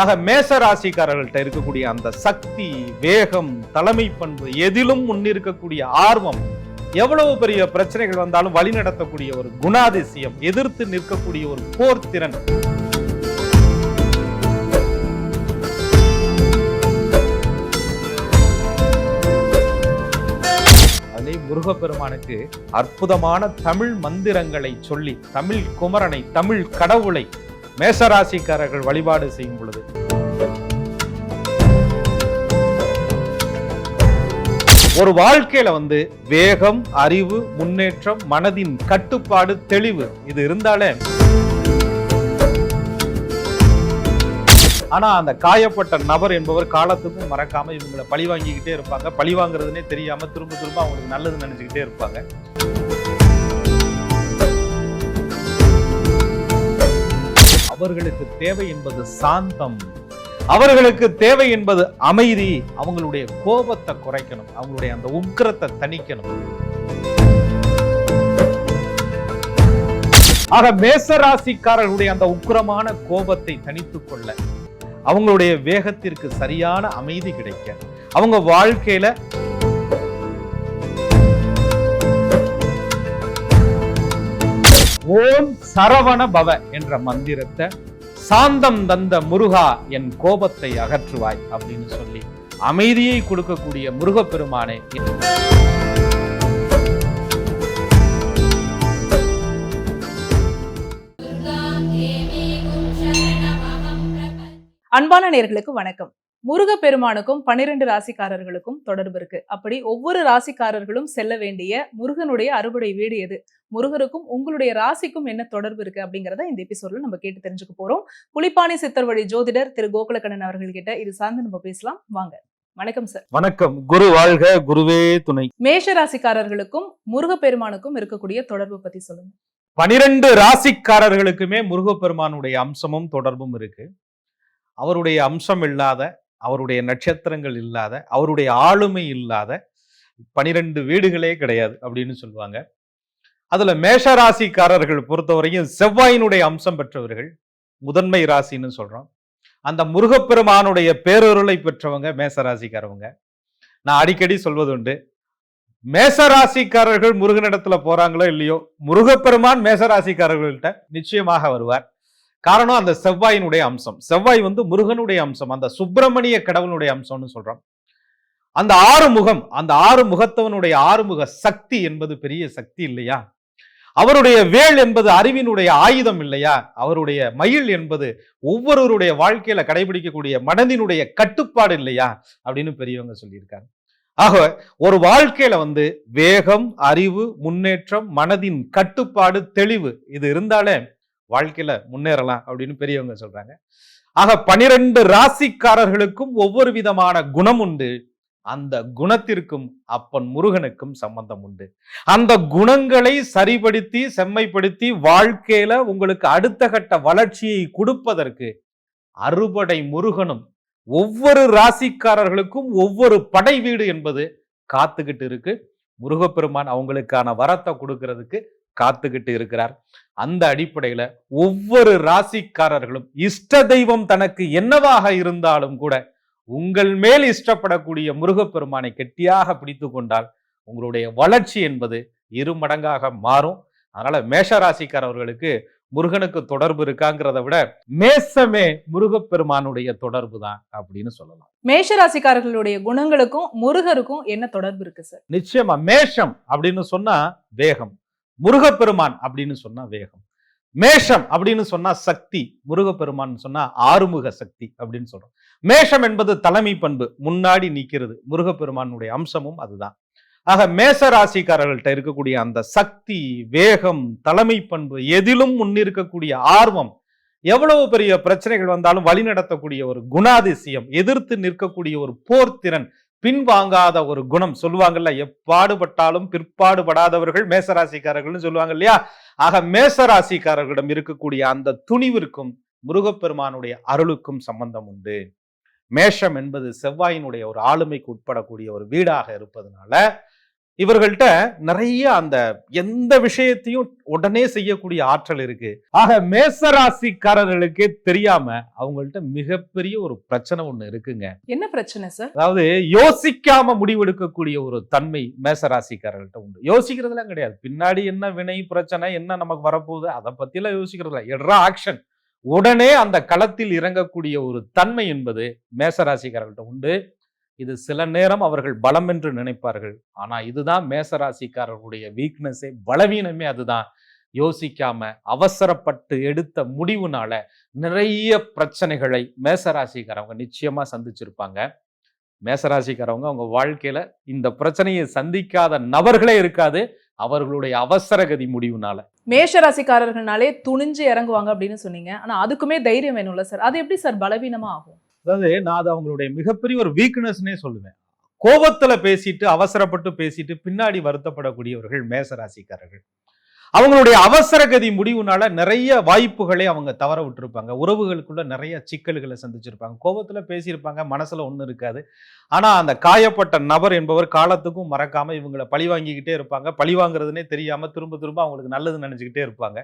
ஆக மேச ராசிக்காரர்கள்ட்ட இருக்கக்கூடிய அந்த சக்தி, வேகம், தலைமை பண்பு, எதிலும் முன்னிருக்கக்கூடிய ஆர்வம், எவ்வளவு பெரிய பிரச்சனைகள் வந்தாலும் வழி நடத்தக்கூடிய ஒரு குணாதிசயம், எதிர்த்து நிற்கக்கூடிய ஒரு போர் திறன். முருகப்பெருமானுக்கு அற்புதமான தமிழ் மந்திரங்களை சொல்லி தமிழ் குமரனை, தமிழ் கடவுளை மேசராசிக்காரர்கள் வழிபாடு செய்யும் பொழுது ஒரு வாழ்க்கையில வேகம், அறிவு, முன்னேற்றம், மனதின் கட்டுப்பாடு, தெளிவு இது இருந்தாலே. ஆனா அந்த காயப்பட்ட நபர் என்பவர் காலத்துக்கும் மறக்காம இவங்களை பழி வாங்கிக்கிட்டே இருப்பாங்க. பழி வாங்குறதுனே தெரியாம திரும்ப திரும்ப அவங்களுக்கு நல்லது நினைச்சுக்கிட்டே இருப்பாங்க. அவர்களுக்கு தேவை என்பது சாந்தம், அவர்களுக்கு தேவை என்பது அமைதி. அவங்களுடைய கோபத்தை குறைக்கணும், அவங்களுடைய அந்த உக்கிரத்தை தணிக்கணும். ஆக மேசராசிக்காரர்களுடைய அந்த உக்கிரமான கோபத்தை தணித்துக் கொள்ள, அவங்களுடைய வேகத்திற்கு சரியான அமைதி கிடைக்க, அவங்க வாழ்க்கையில ஓம் சரவண பவ என்ற மந்திரத்தை, சாந்தம் தந்த முருகா என் கோபத்தை அகற்றுவாய் அப்படின்னு சொல்லி அமைதியை கொடுக்கக்கூடிய முருகப்பெருமானே, அன்பான நேயர்களுக்கு வணக்கம். முருகப்பெருமானுக்கும் 12 ராசிக்காரர்களுக்கும் தொடர்பு இருக்கு. அப்படி ஒவ்வொரு ராசிக்காரர்களும் செல்ல வேண்டிய முருகனுடைய அறுபடை வீடு எது, முருகருக்கும் உங்களுடைய ராசிக்கும் என்ன தொடர்பு இருக்கு அப்படிங்கறத இந்த எபிசோட்ல நம்ம கேட்டு தெரிஞ்சுக்க போறோம். புலிப்பாணி சித்தர் வழி ஜோதிடர் திரு கோகுலக்கண்ணன் அவர்கள் கிட்ட இது சார்ந்து நம்ம பேசலாம். வாங்க. வணக்கம் சார். வணக்கம். குரு வாழ்க, குருவே துணை. மேஷ ராசிக்காரர்களுக்கும் முருகப்பெருமானுக்கும் இருக்கக்கூடிய தொடர்பு பத்தி சொல்லுங்க. 12 ராசிக்காரர்களுக்குமே முருகப்பெருமானுடைய அம்சமும் தொடர்பும் இருக்கு. அவருடைய அம்சம் இல்லாத, அவருடைய நட்சத்திரங்கள் இல்லாத, அவருடைய ஆளுமை இல்லாத 12 வீடுகளே கிடையாது அப்படின்னு சொல்லுவாங்க. அதுல மேஷராசிக்காரர்கள் பொறுத்தவரையும் செவ்வாயினுடைய அம்சம் பெற்றவர்கள், முதன்மை ராசின்னு சொல்றோம். அந்த முருகப்பெருமானுடைய பேரருளை பெற்றவங்க மேசராசிக்காரவங்க. நான் அடிக்கடி சொல்வது உண்டு, மேசராசிக்காரர்கள் முருகனிடத்துல போறாங்களோ இல்லையோ, முருகப்பெருமான் மேசராசிக்காரர்கள்ட்ட நிச்சயமாக வருவார். காரணம் அந்த செவ்வாயினுடைய அம்சம். செவ்வாய் முருகனுடைய அம்சம், அந்த சுப்பிரமணிய கடவுளுடைய அம்சம்னு சொல்றோம். அந்த ஆறுமுகம், அந்த ஆறுமுகத்தவனுடைய ஆறுமுக சக்தி என்பது பெரிய சக்தி இல்லையா? அவருடைய வேல் என்பது அறிவினுடைய ஆயுதம் இல்லையா? அவருடைய மயில் என்பது ஒவ்வொருவருடைய வாழ்க்கையில கடைபிடிக்கக்கூடிய மனதினுடைய கட்டுப்பாடு இல்லையா அப்படின்னு பெரியவங்க சொல்லியிருக்காங்க. ஆக ஒரு வாழ்க்கையில வேகம், அறிவு, முன்னேற்றம், மனதின் கட்டுப்பாடு, தெளிவு இது இருந்தாலே வாழ்க்கையில முன்னேறலாம் அப்படின்னு பெரியவங்க சொல்றாங்க. ஆக 12 ராசிக்காரர்களுக்கும் ஒவ்வொரு விதமான குணம் உண்டு. அந்த குணத்திற்கும் அப்பன் முருகனுக்கும் சம்பந்தம் உண்டு. அந்த குணங்களை சரிபடுத்தி செம்மைப்படுத்தி வாழ்க்கையில உங்களுக்கு அடுத்த கட்ட வளர்ச்சியை கொடுப்பதற்கு அறுபடை முருகனும் ஒவ்வொரு ராசிக்காரர்களுக்கும் ஒவ்வொரு படை வீடு என்பது காத்துக்கிட்டு இருக்கு. முருகப்பெருமான் அவங்களுக்கான வரத்தை கொடுக்கிறதுக்கு காத்துக்கிட்டு இருக்கிறார். அந்த அடிப்படையில ஒவ்வொரு ராசிக்காரர்களும் இஷ்ட தெய்வம் தனக்கு என்னவாக இருந்தாலும் கூட உங்கள் மேல் இஷ்டப்படக்கூடிய முருகப்பெருமானை கெட்டியாக பிடித்து கொண்டால் உங்களுடைய வளர்ச்சி என்பது 2 மடங்காக மாறும். அதனால மேஷ ராசிக்காரர்களுக்கு முருகனுக்கு தொடர்பு இருக்காங்கிறத விட மேசமே முருகப்பெருமானுடைய தொடர்பு தான் அப்படின்னு சொல்லலாம். மேஷ ராசிக்காரர்களுடைய குணங்களுக்கும் முருகருக்கும் என்ன தொடர்பு இருக்கு சார்? நிச்சயமா. மேஷம் அப்படின்னு சொன்னா வேகம், முருகப்பெருமான் அப்படின்னு சொன்னா வேகம். மேஷம் அப்படின்னு சொன்னா சக்தி, முருகப்பெருமான் சொன்னா ஆறுமுக சக்தி அப்படின்னு சொல்றோம். மேஷம் என்பது தலைமை பண்பு, முன்னாடி நிக்கிறது. முருகப்பெருமானுடைய அம்சமும் அதுதான். ஆக மேச ராசிக்காரர்கள்ட்ட இருக்கக்கூடிய அந்த சக்தி, வேகம், தலைமை பண்பு, எதிலும் முன்னிருக்கக்கூடிய ஆர்வம், எவ்வளவு பெரிய பிரச்சனைகள் வந்தாலும் வழி நடத்தக்கூடிய ஒரு குணாதிசயம், எதிர்த்து நிற்கக்கூடிய ஒரு போர் திறன், பின்வாங்காத ஒரு குணம். சொல்லுவாங்கல்ல, எப்பாடுபட்டாலும் பிற்பாடுபடாதவர்கள் மேசராசிக்காரர்கள்னு சொல்லுவாங்க இல்லையா? ஆக மேசராசிக்காரர்களிடம் இருக்கக்கூடிய அந்த துணிவிற்கும் முருகப்பெருமானுடைய அருளுக்கும் சம்பந்தம் உண்டு. மேஷம் என்பது செவ்வாயினுடைய ஒரு ஆளுமைக்கு உட்படக்கூடிய ஒரு வீடாக இருப்பதனால இவர்கள்ட்ட நிறைய அந்த எந்த விஷயத்தையும் உடனே செய்யக்கூடிய ஆற்றல் இருக்கு. ஆக மேசராசிக்காரர்களுக்கே தெரியாம அவங்கள்ட்ட மிகப்பெரிய ஒரு பிரச்சனை ஒண்ணு இருக்குங்க. என்ன பிரச்சனை சார்? அதாவது யோசிக்காம முடிவெடுக்கக்கூடிய ஒரு தன்மை மேசராசிக்காரர்கள்ட்ட உண்டு. யோசிக்கிறதுலாம் கிடையாது. பின்னாடி என்ன வினை பிரச்சனை என்ன நமக்கு வரப்போகுது அதை பத்தி எல்லாம் யோசிக்கிறதுல எட்ரா ஆக்ஷன், உடனே அந்த களத்தில் இறங்கக்கூடிய ஒரு தன்மை என்பது மேசராசிக்காரர்கள்ட்ட உண்டு. இது சில நேரம் அவர்கள் பலம் என்று நினைப்பார்கள். ஆனா இதுதான் மேசராசிக்காரர்களுடைய வீக்னஸே, பலவீனமே அதுதான். யோசிக்காம அவசரப்பட்டு எடுத்த முடிவுனால நிறைய பிரச்சனைகளை மேசராசிக்காரவங்க நிச்சயமா சந்திச்சிருப்பாங்க. மேசராசிக்காரவங்க அவங்க வாழ்க்கையில இந்த பிரச்சனையை சந்திக்காத நபர்களே இருக்காது, அவர்களுடைய அவசரகதி முடிவுனால. மேஷ ராசிக்காரர்கள்னாலே துணிஞ்சு இறங்குவாங்க அப்படின்னு சொன்னீங்க. ஆனா அதுக்குமே தைரியம் வேணும்ல சார்? அது எப்படி சார் பலவீனமா ஆகும்? அதாவது நான் அது அவங்களுடைய மிகப்பெரிய ஒரு வீக்னஸ்னே சொல்லுவேன். கோபத்துல பேசிட்டு அவசரப்பட்டு பேசிட்டு பின்னாடி வருத்தப்படக்கூடியவர்கள் மேசராசிக்காரர்கள். அவங்களுடைய அவசரகதி முடிவுனால நிறைய வாய்ப்புகளை அவங்க தவற விட்டுருப்பாங்க. உறவுகளுக்குள்ள நிறைய சிக்கல்களை சந்திச்சிருப்பாங்க. கோபத்துல பேசியிருப்பாங்க, மனசுல ஒண்ணு இருக்காது. ஆனா அந்த காயப்பட்ட நபர் என்பவர் காலத்துக்கும் மறக்காம இவங்களை பழி வாங்கிக்கிட்டே இருப்பாங்க. பழி வாங்குறதுனே தெரியாம திரும்ப திரும்ப அவங்களுக்கு நல்லது நினைச்சுக்கிட்டே இருப்பாங்க.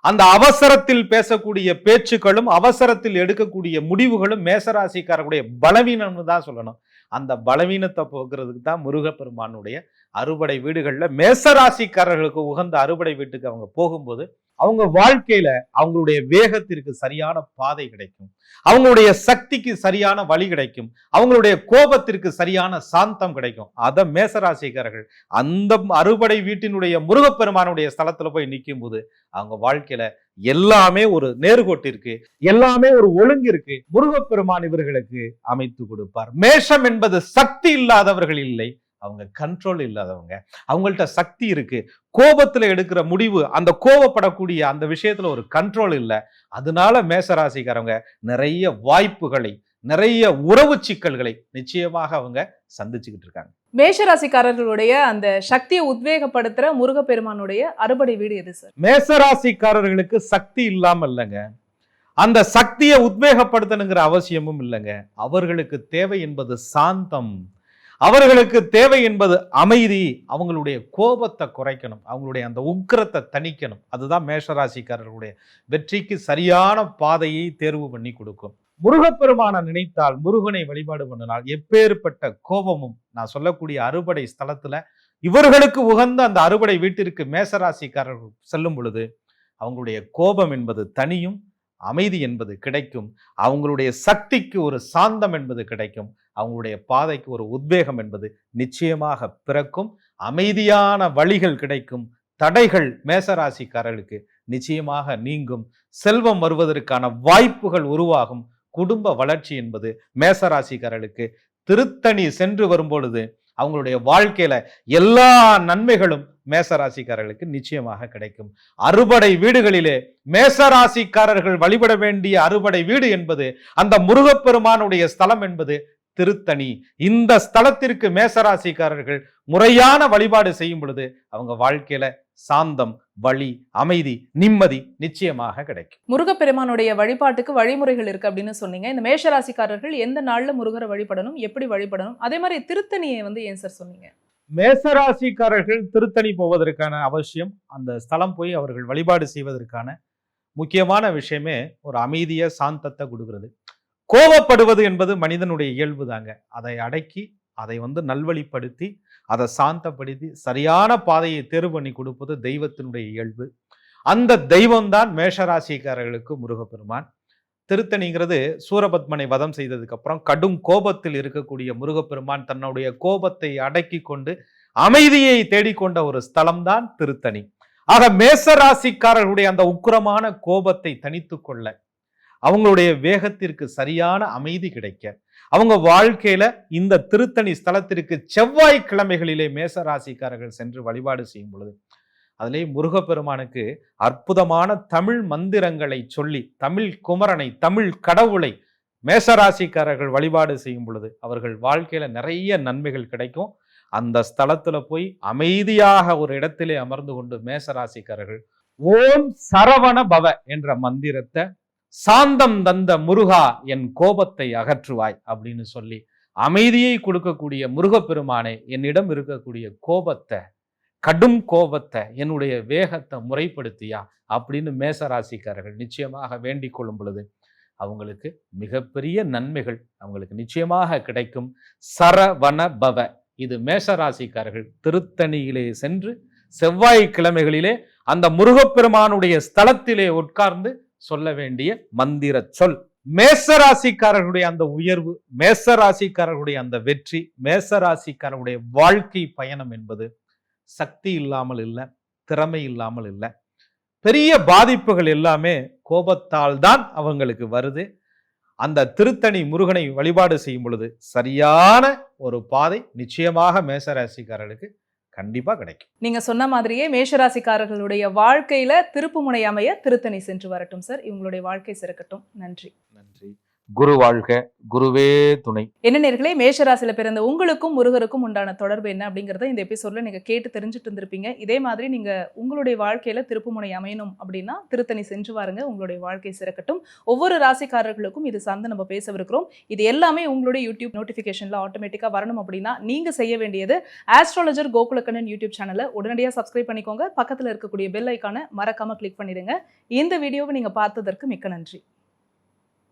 அந்த அவசரத்தில் பேசக்கூடிய பேச்சுக்களும் அவசரத்தில் எடுக்கக்கூடிய முடிவுகளும் மேசராசிக்காரர்களுடைய பலவீனம்னு தான் சொல்லணும். அந்த பலவீனத்தை போக்குறதுக்கு தான் முருகப்பெருமானுடைய அறுபடை வீடுகள்ல மேசராசிக்காரர்களுக்கு உகந்த அறுபடை வீட்டுக்கு அவங்க போகும்போது அவங்க வாழ்க்கையில அவங்களுடைய வேகத்திற்கு சரியான பாதை கிடைக்கும், அவங்களுடைய சக்திக்கு சரியான வழி கிடைக்கும், அவங்களுடைய கோபத்திற்கு சரியான சாந்தம் கிடைக்கும். அத மேசராசிக்காரர்கள் அந்த அறுபடை வீட்டினுடைய முருகப்பெருமானுடைய ஸ்தலத்துல போய் நிற்கும் போது அவங்க வாழ்க்கையில எல்லாமே ஒரு நேர்கோட்டிற்கு, எல்லாமே ஒரு ஒழுங்கிற்கு முருகப்பெருமான் இவர்களுக்கு அமைத்து கொடுப்பார். மேஷம் என்பது சக்தி இல்லாதவர்கள் இல்லை, அவங்க கண்ட்ரோல் இல்லாதவங்க. அவங்கள்ட்ட சக்தி இருக்கு, கோபத்துல எடுக்கிற முடிவு, அந்த கோபப்படக்கூடிய அந்த விஷயத்துல ஒரு கண்ட்ரோல் இல்லை. அதனால மேசராசிக்காரவங்க நிறைய வாய்ப்புகளை, நிறைய உறவு சிக்கல்களை நிச்சயமாக அவங்க சந்திச்சுக்கிட்டு இருக்காங்க. மேஷராசிக்காரர்களுடைய அந்த சக்தியை உத்வேகப்படுத்துற முருகப்பெருமானுடைய அறுபடை வீடு எது சார்? மேசராசிக்காரர்களுக்கு சக்தி இல்லாம இல்லைங்க, அந்த சக்தியை உத்வேகப்படுத்தணுங்கிற அவசியமும் இல்லைங்க. அவர்களுக்கு தேவை என்பது சாந்தம், அவர்களுக்கு தேவை என்பது அமைதி. அவங்களுடைய கோபத்தை குறைக்கணும், அவங்களுடைய அந்த உக்கிரத்தை தணிக்கணும். அதுதான் மேஷராசிக்காரர்களுடைய வெற்றிக்கு சரியான பாதையை தேர்வு பண்ணி கொடுக்கும். முருகப்பெருமானை நினைத்தால், முருகனை வழிபாடு பண்ணினால் எப்பேற்பட்ட கோபமும், நான் சொல்லக்கூடிய அறுபடை ஸ்தலத்துல இவர்களுக்கு உகந்த அந்த அறுபடை வீட்டிற்கு மேசராசிக்காரர்கள் செல்லும் பொழுது அவங்களுடைய கோபம் என்பது தனியும், அமைதி என்பது கிடைக்கும், அவங்களுடைய சக்திக்கு ஒரு சாந்தம் என்பது கிடைக்கும், அவங்களுடைய பாதைக்கு ஒரு உத்வேகம் என்பது நிச்சயமாக பிறக்கும், அமைதியான வழிகள் கிடைக்கும், தடைகள் மேசராசிக்காரர்களுக்கு நிச்சயமாக நீங்கும், செல்வம் வருவதற்கான வாய்ப்புகள் உருவாகும், குடும்ப வளர்ச்சி என்பது மேசராசிக்காரர்களுக்கு திருத்தணி சென்று வரும்பொழுது அவங்களுடைய வாழ்க்கையில எல்லா நன்மைகளும் மேசராசிக்காரர்களுக்கு நிச்சயமாக கிடைக்கும். அறுபடை வீடுகளிலே மேசராசிக்காரர்கள் வழிபட வேண்டிய அறுபடை வீடு என்பது அந்த முருகப்பெருமானுடைய ஸ்தலம் என்பது திருத்தணி. இந்த ஸ்தலத்திற்கு மேசராசிக்காரர்கள் முறையான வழிபாடு செய்யும் பொழுது அவங்க வாழ்க்கையில சாந்தம், வழி, அமைதி, நிம்மதி நிச்சயமாக கிடைக்கும். முருகப்பெருமானுடைய வழிபாட்டுக்கு வழிமுறைகள் இருக்கு அப்படின்னு சொன்னீங்க. இந்த மேஷராசிக்காரர்கள் எந்த நாள்ல முருகரை வழிபடணும், எப்படி வழிபடணும், அதே மாதிரி திருத்தணியை ஏன் சார் சொன்னீங்க? மேசராசிக்காரர்கள் திருத்தணி போவதற்கான அவசியம், அந்த ஸ்தலம் போய் அவர்கள் வழிபாடு செய்வதற்கான முக்கியமான விஷயமே ஒரு அமைதிய சாந்தத்தை கொடுக்கிறது. கோபப்படுவது என்பது மனிதனுடைய இயல்பு தாங்க. அதை அடக்கி, அதை நல்வழிப்படுத்தி, அதை சாந்தப்படுத்தி சரியான பாதையை தேர்வு பண்ணி கொடுப்பது தெய்வத்தினுடைய இயல்பு. அந்த தெய்வம் தான் மேஷராசிக்காரர்களுக்கு முருகப்பெருமான். திருத்தணிங்கிறது சூரபத்மனை வதம் செய்ததுக்கு அப்புறம் கடும் கோபத்தில் இருக்கக்கூடிய முருகப்பெருமான் தன்னுடைய கோபத்தை அடக்கி கொண்டு அமைதியை தேடிக்கொண்ட ஒரு ஸ்தலம் தான் திருத்தணி. ஆக மேசராசிக்காரர்களுடைய அந்த உக்கிரமான கோபத்தை தணித்து கொள்ள, அவங்களுடைய வேகத்திற்கு சரியான அமைதி கிடைக்க, அவங்க வாழ்க்கையில இந்த திருத்தணி ஸ்தலத்திற்கு செவ்வாய்க்கிழமைகளிலே மேசராசிக்காரர்கள் சென்று வழிபாடு செய்யும் பொழுது, அதிலே முருகப்பெருமானுக்கு அற்புதமான தமிழ் மந்திரங்களை சொல்லி, தமிழ் குமரனை, தமிழ் கடவுளை மேசராசிக்காரர்கள் வழிபாடு செய்யும் பொழுது அவர்கள் வாழ்க்கையில நிறைய நன்மைகள் கிடைக்கும். அந்த ஸ்தலத்துல போய் அமைதியாக ஒரு இடத்திலே அமர்ந்து கொண்டு மேசராசிக்காரர்கள் ஓம் சரவண பவ என்ற மந்திரத்தை, சாந்தம் தந்த முருகா என் கோபத்தை அகற்றுவாய் அப்படின்னு சொல்லி அமைதியை கொடுக்கக்கூடிய முருகப்பெருமானே, என்னிடம் இருக்கக்கூடிய கோபத்தை, கடும் கோபத்தை, என்னுடைய வேகத்தை முறைப்படுத்தியா அப்படின்னு மேசராசிக்காரர்கள் நிச்சயமாக வேண்டிக் கொள்ளும் பொழுது அவங்களுக்கு மிகப்பெரிய நன்மைகள் அவங்களுக்கு நிச்சயமாக கிடைக்கும். சரவண பவ. இது மேசராசிக்காரர்கள் திருத்தணியிலே சென்று செவ்வாய்க்கிழமைகளிலே அந்த முருகப்பெருமானுடைய ஸ்தலத்திலே உட்கார்ந்து சொல்ல வேண்டிய மந்திர சொல். மேசராசிக்காரர்களுடைய அந்த உயர்வு, மேசராசிக்காரர்களுடைய அந்த வெற்றி, மேசராசிக்காரர்களுடைய வாழ்க்கை பயணம் என்பது சக்தி இல்லாமல் இல்லை, திறமை இல்லாமல் இல்லை. பெரிய பாதிப்புகள் எல்லாமே கோபத்தால் தான் அவங்களுக்கு வருது. அந்த திருத்தணி முருகனை வழிபாடு செய்யும் பொழுது சரியான ஒரு பாதை நிச்சயமாக மேசராசிக்காரர்களுக்கு கண்டிப்பா கிடைக்கும். நீங்க சொன்ன மாதிரியே மேஷராசிக்காரர்களுடைய வாழ்க்கையில திருப்புமுனை அமைய திருத்தணி சென்று வரட்டும் சார். இவங்களுடைய வாழ்க்கை சிறக்கட்டும். நன்றி. நன்றி. குரு வாழ்க, குருவே துணை. என்ன நேர்களே, மேஷராசியில பிறந்த உங்களுக்கும் முருகருக்கும் உண்டான தொடர்பு என்ன அப்படிங்கறத இந்த எபிசோட்ல நீங்க கேட்டு தெரிஞ்சுட்டு இருந்திருப்பீங்க. இதே மாதிரி நீங்க உங்களுடைய வாழ்க்கையில திருப்புமுனை அமையணும் அப்படின்னா திருத்தணி சென்று வாருங்க. உங்களுடைய வாழ்க்கை சிறக்கட்டும். ஒவ்வொரு ராசிக்காரர்களுக்கும் இது சார்ந்து நம்ம பேசவிருக்கிறோம். இது எல்லாமே உங்களுடைய யூடியூப் நோட்டிபிகேஷன்ல ஆட்டோமேட்டிக்கா வரணும் அப்படின்னா நீங்க செய்ய வேண்டியது ஆஸ்ட்ராலஜர் கோகுலக்கண்ணன் யூடியூப் சேனலை உடனடியாக சப்ஸ்கிரைப் பண்ணிக்கோங்க. பக்கத்துல இருக்கக்கூடிய பெல் ஐக்கானை மறக்காம கிளிக் பண்ணிடுங்க. இந்த வீடியோவை நீங்க பார்த்ததற்கு மிக்க நன்றி.